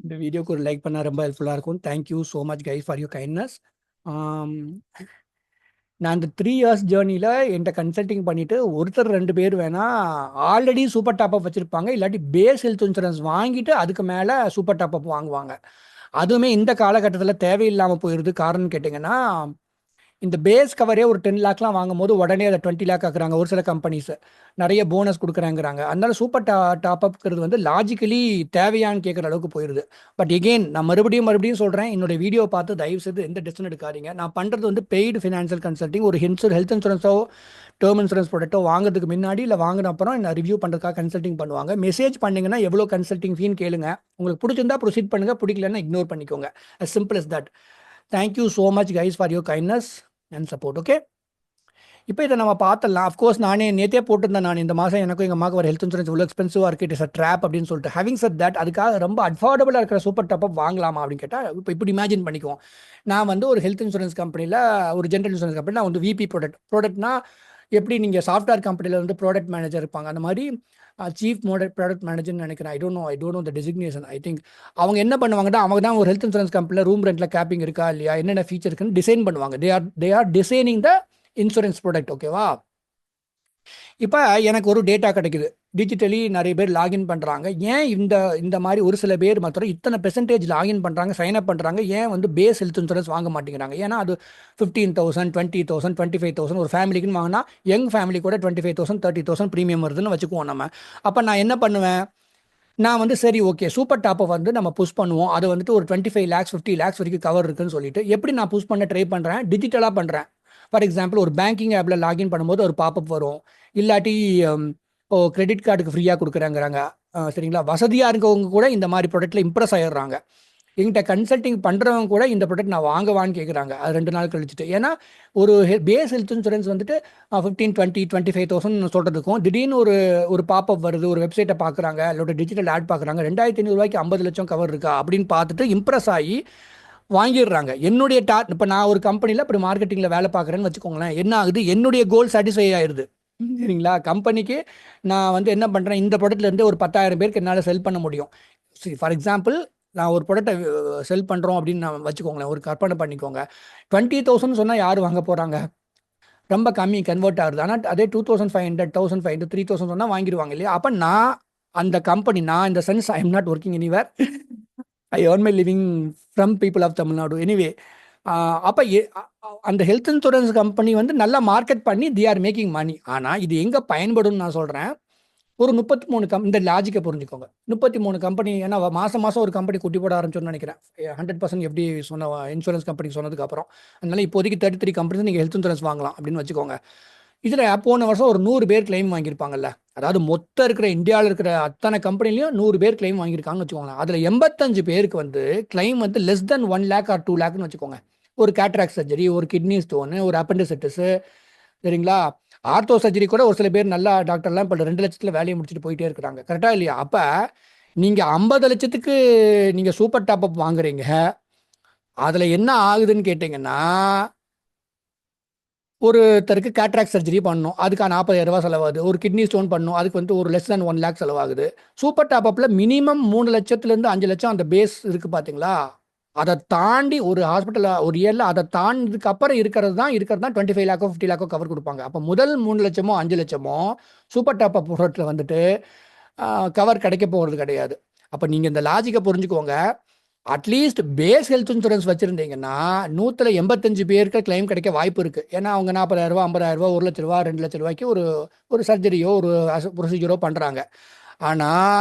இந்த வீடியோக்கு ஒரு லைக் பண்ணால் ரொம்ப ஹெல்ப்ஃபுல்லாக இருக்கும். Thank you so much guys for your kindness. நான் இந்த 3 இயர்ஸ் ஜேர்னியில் என்கிட்ட கன்சல்டிங் பண்ணிவிட்டு ஒருத்தர் 2 பேர் வேணால் ஆல்ரெடி சூப்பர் டாப்அப் வச்சுருப்பாங்க, இல்லாட்டி பேஸ் ஹெல்த் இன்சூரன்ஸ் வாங்கிட்டு அதுக்கு மேலே சூப்பர் டாப்அப் வாங்குவாங்க. அதுவுமே இந்த காலகட்டத்தில் தேவையில்லாமல் போயிடுது. காரணம் கேட்டிங்கன்னா, இந்த பேஸ் கவரே ஒரு 10 லேக்லாம் வாங்கும்போது உடனே அதை 20 லேக் ஆக்குறாங்க ஒரு சில கம்பெனிஸ். நிறைய போனஸ் கொடுக்குறாங்கிறாங்க. அதனால சூப்பர் டாப்அப்ங்கிறது வந்து லாஜிக்கலி தேவையான்னு கேட்குற அளவுக்கு போயிடுது. பட் எகெயின் நான் மறுபடியும் சொல்கிறேன், என்னோட வீடியோ பார்த்து தயவு செய்து எந்த டெசிஷன் எடுக்காதீங்க. நான் பண்ணுறது வந்து பெய்டு ஃபினான்ஷியல் கன்சல்டிங். ஒரு ஹெல்த் இன்சூரன்ஸோ டேர்ம் இன்சூரன்ஸ் ப்ராடக்ட்டோ வாங்குறதுக்கு முன்னாடி இல்லை வாங்கின அப்புறம் என்ன ரிவ்யூ பண்ணுறதுக்காக கன்சல்டிங் பண்ணுவாங்க. மெசேஜ் பண்ணிங்கன்னா எவ்வளோ கன்சல்டிங் ஃபீன்னு கேளுங்க. உங்களுக்கு பிடிச்சிருந்தா ப்ரொசீட் பண்ணுங்கள், பிடிக்கலன்னா இக்னோர் பண்ணிக்கோங்க. as simple as that. Thank you so much guys for your kindness and support. Okay, இப்போ இதை நம்ம பார்த்துடலாம். அஃப்கோர்ஸ் நானே நேற்றே போட்டிருந்தேன், நான் இந்த மாதம் எனக்கும் எங்கள் அம்மாவுக்கு ஒரு ஹெல்த் இன்சூரன்ஸ் இவ்வளோ எக்ஸ்பென்சிவாக இருக்குது, இட் இஸ் அ ட்ராப் அப்படின்னு சொல்லிட்டு. ஹேவிங் செட் தட், அதுக்காக ரொம்ப அஃபோர்டபுளாக இருக்கிற சூப்பர் டாப்அப் வாங்கலாமா அப்படின்னு கேட்டால், இப்போ இப்படி இமேஜின் பண்ணிக்குவோம். நான் வந்து ஒரு ஹெல்த் இன்சூரன்ஸ் கம்பெனியில், ஒரு ஜென்ரல் இன்சூரன்ஸ் கம்பெனியில் நான் வந்து விபி ப்ராடக்ட்னா எப்படி நீங்கள் சாஃப்ட்வேர் கம்பெனியில் வந்து ப்ராடக்ட் மேனேஜர் இருப்பாங்க, அந்த மாதிரி சீஃப் ப்ராடக்ட் மேனேஜர்னு நினைக்கிறேன். I don't know the designation. I think அவங்க என்ன பண்ணுவாங்கன்னா, அவங்க தான் ஒரு ஹெல்த் இன்சூரன்ஸ் கம்பெனியில் ரூம் ரெண்ட்டில் கேப்பிங் இருக்கா இல்லையா, என்னென்ன ஃபீச்சர் இருக்குன்னு டிசைன் பண்ணுவாங்க. They are designing the insurance product. ஓகேவா? இப்போ எனக்கு ஒரு டேட்டா கிடைக்குது, டிஜிட்டலி நிறைய பேர் லாகின் பண்ணுறாங்க. ஏன் இந்த மாதிரி ஒரு சில பேர் மாத்திரம் இத்தனை பெர்சன்டேஜ் லாகின் பண்ணுறாங்க, சைன் அப் பண்ணுறாங்க, ஏன் வந்து பேஸ் ஹெல்த் இன்சூரன்ஸ் வாங்க மாட்டேங்கிறாங்க? ஏன்னா அது 15,000 20,000 25,000 ஒரு ஃபேமிலிக்குன்னு வாங்கினா, யங் ஃபேமிலி கூட 25,000 30,000 ப்ரீமியம் வருதுன்னு வச்சுக்குவோம் நம்ம. அப்போ நான் என்ன பண்ணுவேன், நான் வந்து சரி ஓகே சூப்பர் டாப்பை வந்து நம்ம புஷ் பண்ணுவோம், அது வந்துட்டு ஒரு 25 lakhs 50 lakhs வரைக்கும் கவர் இருக்குன்னு சொல்லிட்டு எப்படி நான் புஷ் பண்ண ட்ரை பண்ணுறேன், டிஜிட்டலாக பண்ணுறேன். ஃபார் எக்ஸாம்பிள், ஒரு பேங்கிங் ஆப்பில் லாகின் பண்ணும்போது ஒரு பாப்அப் வரும், இல்லாட்டி கிரெடிட் கார்டுக்கு ஃப்ரீயாக கொடுக்குறாங்கிறாங்க. சரிங்களா, வசதியாக இருக்கவங்க கூட இந்த மாதிரி ப்ராடக்ட்டில் இம்ப்ரெஸ் ஆகிடுறாங்க. எங்கிட்ட கன்சல்டிங் பண்ணுறவங்க கூட இந்த ப்ராடக்ட் நான் வாங்கவான்னு கேட்குறாங்க, அது 2 நாள் கழிச்சுட்டு. ஏன்னா ஒரு பேஸ் ஹெல்த் இன்சூரன்ஸ் வந்துட்டு 15 20 25,000 சொல்கிறதுக்கும், திடீர்னு ஒரு பாப்அப் வருது, ஒரு வெப்சைட்டை பார்க்குறாங்க, இல்லை டிஜிட்டல் ஆட் பார்க்குறாங்க, 2,500 ரூபாய்க்கு 50 லட்சம் கவர் இருக்கா அப்படின்னு பார்த்துட்டு இம்ப்ரெஸ் ஆகி வாங்கிடுறாங்க. என்னுடைய இப்போ நான் ஒரு கம்பெனியில் இப்படி மார்க்கெட்டிங்கில் வேலை பார்க்குறேன்னு வச்சுக்கோங்களேன், என்ன ஆகுது, என்னுடைய கோல் சாட்டிஸ்ஃபை ஆயிடுது. சரிங்களா, கம்பெனிக்கு நான் வந்து என்ன பண்ணுறேன், இந்த ப்ராடக்ட்லேருந்து ஒரு 10,000 பேருக்கு என்னால் செல் பண்ண முடியும். சரி, ஃபார் எக்ஸாம்பிள் நான் ஒரு ப்ராடக்ட்டை செல் பண்ணுறோம் அப்படின்னு நான் வச்சுக்கோங்களேன், ஒரு கற்பனை பண்ணிக்கோங்க. 20,000 சொன்னால் யார் வாங்க போகிறாங்க? ரொம்ப கம்மி கன்வெர்ட் ஆகுது. ஆனால் அதே 2,500 1,500 3,000 சொன்னால் வாங்கிடுவாங்க இல்லையா? அப்போ நான் அந்த கம்பெனி, நான் இந்த sense I am not working anywhere, I earn my living from people of Tamil Nadu. Anyway, அப்போ அந்த ஹெல்த் இன்சூரன்ஸ் கம்பெனி வந்து நல்லா மார்க்கெட் பண்ணி தி ஆர் மேக்கிங் மணி. ஆனால் இது எங்கே பயன்படும் நான் சொல்கிறேன், ஒரு 33 இந்த லாஜிக்கை புரிஞ்சுக்கோங்க. 33 கம்பெனி, ஏன்னா மாதம் ஒரு கம்பெனி குட்டி போட ஆரம்பிச்சோன்னு நினைக்கிறேன், 100% எப்படி சொன்ன இன்சூரன்ஸ் கம்பெனி சொன்னதுக்கு அப்புறம். அதனால இப்போதைக்கு 33 கம்பெனி நீங்கள் ஹெல்த் இன்சூரன்ஸ் வாங்கலாம் அப்படின்னு வச்சுக்கோங்க. இதில் போன வருஷம் ஒரு 100 பேர் கிளைம் வாங்கியிருப்பாங்கல்ல, அதாவது மொத்தம் இருக்கிற இந்தியாவில் இருக்கிற அத்தனை கம்பெனிலையும் 100 பேர் கிளைம் வாங்கியிருக்காங்கன்னு வச்சுக்கோங்களேன். அதில் 85 பேருக்கு வந்து கிளைம் வந்து less than 1 lakh or 2 lakhன்னு வச்சுக்கோங்க. ஒரு கேட்ராக்ட் சர்ஜரி, ஒரு கிட்னி ஸ்டோனு, ஒரு அப்பெண்டிசைட்டிஸ், சரிங்களா, ஆர்த்தோ சர்ஜரி கூட ஒரு சில பேர் நல்லா டாக்டர்லாம் இப்போ 2 லட்சத்தில் வேலையை முடிச்சுட்டு போயிட்டே இருக்கிறாங்க. கரெக்டாக இல்லையா? அப்போ நீங்கள் 50 லட்சத்துக்கு நீங்கள் சூப்பர் டாப்அப் வாங்குறீங்க, அதில் என்ன ஆகுதுன்னு கேட்டிங்கன்னா, ஒருத்தருக்கு கேட்ராக்ட் சர்ஜரி பண்ணணும், அதுக்கு 40,000 ரூபா செலவாகுது. ஒரு கிட்னி ஸ்டோன் பண்ணணும், அதுக்கு வந்து ஒரு லெஸ் than 1 lakh செலவாகுது. சூப்பர் டாப்அப்பில் மினிமம் 3 லட்சத்துலேருந்து 5 லட்சம் அந்த பேஸ் இருக்குது பார்த்தீங்களா? அதை தாண்டி ஒரு ஹாஸ்பிட்டலில் ஒரு இயரில் அதை தாண்டினதுக்கு அப்புறம் இருக்கிறது தான் 25 லேக்கோ 50 லேக்கோ கவர் கொடுப்பாங்க. அப்போ முதல் 3 லட்சமோ 5 லட்சமோ சூப்பர் டாப்அப் ப்ராடக்ட்டில் வந்துட்டு கவர் கிடைக்க போகிறது கிடையாது. அப்போ நீங்கள் இந்த லாஜிக்கை புரிஞ்சுக்கோங்க. அட்லீஸ்ட் பேஸ் ஹெல்த் இன்சூரன்ஸ் வச்சுருந்தீங்கன்னா 185 பேருக்கு கிளைம் கிடைக்க வாய்ப்பு இருக்குது. ஏன்னா அவங்க 40,000 ரூபா 50,000 ரூபா 1 லட்ச ரூபா 2 லட்ச ரூபாய்க்கு ஒரு சர்ஜரியோ ஒரு ப்ரொசீஜரோ பண்ணுறாங்க. ஆனால்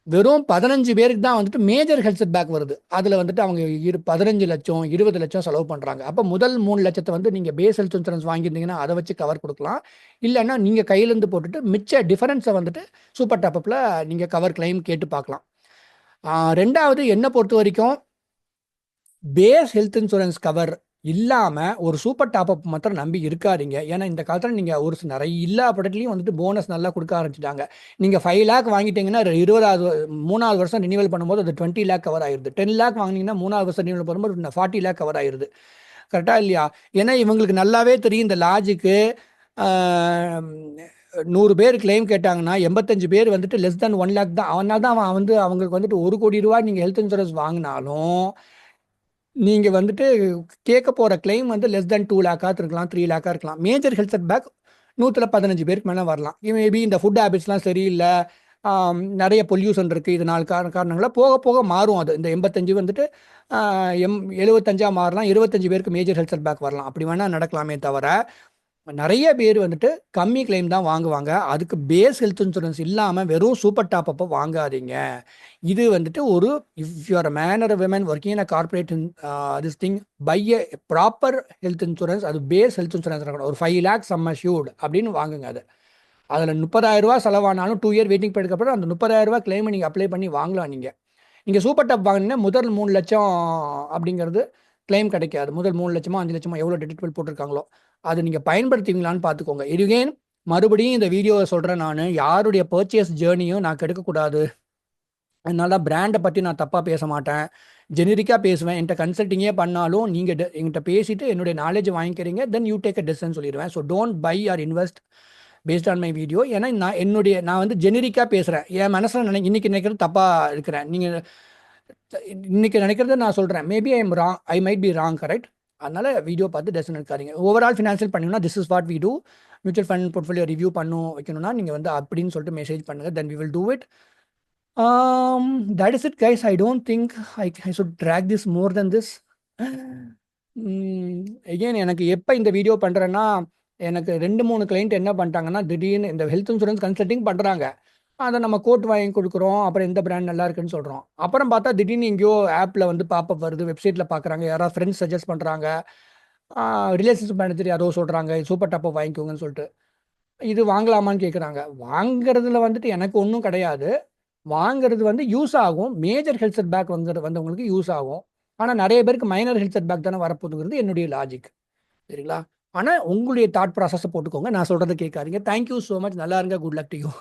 வெறும் 15 பேருக்கு தான் வந்துட்டு மேஜர் ஹெல்த் செட் பேக் வருது. அதில் வந்துட்டு அவங்க 15 லட்சம் 20 லட்சம் செலவு பண்ணுறாங்க. அப்போ முதல் 3 லட்சத்தை வந்து நீங்கள் பேஸ் ஹெல்த் இன்சூரன்ஸ் வாங்கியிருந்தீங்கன்னா அதை வச்சு கவர் கொடுக்கலாம். இல்லைன்னா நீங்கள் கையிலேருந்து போட்டுட்டு மிச்ச டிஃபரன்ஸை வந்துட்டு சூப்பர் டாப்அப்பில் நீங்கள் கவர் கிளைம் கேட்டு பார்க்கலாம். ரெண்டாவது, என்னை பொறுத்த வரைக்கும் பேஸ் ஹெல்த் இன்சூரன்ஸ் கவர் இல்லாமல் ஒரு சூப்பர் டாப்அப் மாத்திரம் நம்பி இருக்காதீங்க. ஏன்னா இந்த காலத்தில் நீங்கள் ஒரு நிறைய எல்லா ப்ராடக்ட்லையும் வந்துட்டு போனஸ் நல்லா கொடுக்க ஆரம்பிச்சிட்டாங்க. நீங்கள் 5 lakh வாங்கிட்டீங்கன்னா 3வது வருஷம் ரினியூவல் பண்ணும்போது அது 20 lakh கவர் ஆயிடுது. 10 lakh வாங்கினீங்கன்னா 3வது வருஷம் ரினியூவல் பண்ணும்போது 40 lakh கவர் ஆயிடுது. கரெக்டாக இல்லையா? ஏன்னா இவங்களுக்கு நல்லாவே தெரியும் இந்த லாஜிக்கு. 100 பேர் கிளைம் கேட்டாங்கன்னா 85 பேர் வந்துட்டு லெஸ் தென் 1 லேக் தான். அதனால தான் அவன் வந்து அவங்களுக்கு வந்துட்டு 1 கோடி ரூபாய் நீங்கள் ஹெல்த் இன்சூரன்ஸ் வாங்கினாலும் நீங்கள் வந்துட்டு கேட்க போகிற கிளைம் வந்து லெஸ் தென் 2 லேக்காக இருக்கலாம், 3 லேக்காக இருக்கலாம். மேஜர் ஹெல்த் செட் பேக் 115 பேருக்கு மேலே வரலாம். மேபி இந்த ஃபுட் ஹேபிட்ஸ்லாம் சரியில்லை, நிறைய பொல்யூஷன் இருக்குது, இது 4 காரணங்களாக போக போக மாறும். அது இந்த 85 வந்துட்டு 75 மாறலாம், 25 பேருக்கு மேஜர் ஹெல்த் செட் பேக் வரலாம். அப்படி வேணால் நடக்கலாமே தவிர நிறைய பேர் வந்துட்டு கம்மி கிளைம் தான் வாங்குவாங்க. அதுக்கு பேஸ் ஹெல்த் இன்சூரன்ஸ் இல்லாமல் வெறும் சூப்பர் டாப் அப்போ வாங்காதீங்க. இது வந்துட்டு ஒரு if you are a man or a women working in a corporate this thing buy a proper health insurance. அது பேஸ் ஹெல்த் இன்சூரன்ஸ் இருக்கணும். ஒரு 5 லேக்ஸ் சம் அஷ்யூர்டு அப்படின்னு வாங்குங்க. அது அதில் 30,000 செலவானாலும் 2 இயர் வெயிட்டிங் பீரியட் அப்புறம் அந்த 30,000 கிளைமை நீங்கள் அப்ளை பண்ணி வாங்கலாம். நீங்கள் சூப்பர் டாப் வாங்கினீங்கன்னா முதல் 3 லட்சம் அப்படிங்கிறது கிளைம் கிடைக்காது. முதல் 3 லட்சமோ 5 லட்சமோ எவ்வளோ டிடக்டிபிள் போட்டிருக்காங்களோ அது நீங்கள் பயன்படுத்துவீங்களான்னு பார்த்துக்கோங்க. இதுகேன் மறுபடியும் இந்த வீடியோவை சொல்கிறேன், நான் யாருடைய பர்ச்சேஸ் ஜேர்னியும் நான் கெடுக்கக்கூடாது. அதனால பிராண்டை பற்றி நான் தப்பாக பேச மாட்டேன், ஜெனரிக்காக பேசுவேன். என்கிட்ட கன்சல்ட்டிங்கே பண்ணாலும் நீங்கள் என்கிட்ட பேசிட்டு என்னுடைய நாலேஜ் வாங்கிக்கிறீங்க, then you take a decision சொல்லிடுவேன். So don't buy or invest based on my video. ஏன்னா நான் வந்து ஜெனரிக்காக பேசுகிறேன். என் மனசில் இன்னைக்கு நினைக்கிறது தப்பாக இருக்கிறேன். நீங்கள் இன்னைக்கு நினைக்கிறத நான் சொல்கிறேன். Maybe I might be wrong, correct? அதனால் வீடியோ பார்த்து டெசிஷன் எடுக்காதீங்க. ஓவரால் ஃபினான்ஷியல் பண்ணணும்னா this is what we do. Mutual fund portfolio review வைக்கணும்னா நீங்கள் வந்து அப்படின்னு சொல்லிட்டு மெசேஜ் பண்ணுங்கள், then we will do it. That is it, guys. I don't think I should drag this more than this. Again, எனக்கு எப்போ இந்த வீடியோ பண்ணுறேன்னா, எனக்கு 2-3 கிளைண்ட் என்ன பண்ணிட்டாங்கன்னா, திடீர்னு இந்த ஹெல்த் இன்சூரன்ஸ் கன்சல்ட்டிங் பண்ணுறாங்க, அதை நம்ம கோட் வாங்கி கொடுக்குறோம், அப்புறம் எந்த பிராண்ட் நல்லா இருக்குன்னு சொல்கிறோம். அப்புறம் பார்த்தா திடீர்னு எங்கேயோ ஆப்பில் வந்து பாப்பப் வருது, வெப்சைட்டில் பார்க்குறாங்க, யாராவது ஃப்ரெண்ட்ஸ் சஜஸ்ட் பண்ணுறாங்க, ரிலேஷன்ஷிப் மேனேஜர் யாரோ சொல்கிறாங்க சூப்பர் டாப்பை வாங்கிக்கோங்கன்னு சொல்லிட்டு. இது வாங்கலாமான்னு கேட்குறாங்க. வாங்குறதுல வந்துட்டு எனக்கு ஒன்றும் கிடையாது. வாங்குறது வந்து யூஸ் ஆகும். மேஜர் ஹெல்த் செட் பேக் வந்தவங்களுக்கு யூஸ் ஆகும். ஆனால் நிறைய பேருக்கு மைனர் ஹெல்த் செட் பேக் தானே வரப்போகுதுங்கிறது என்னுடைய லாஜிக். சரிங்களா? ஆனால் உங்களுடைய தாட் ப்ராசஸை போட்டுக்கோங்க, நான் சொல்கிறத கேட்காதீங்க. Thank you so much. நல்லா இருங்க. Good luck to you.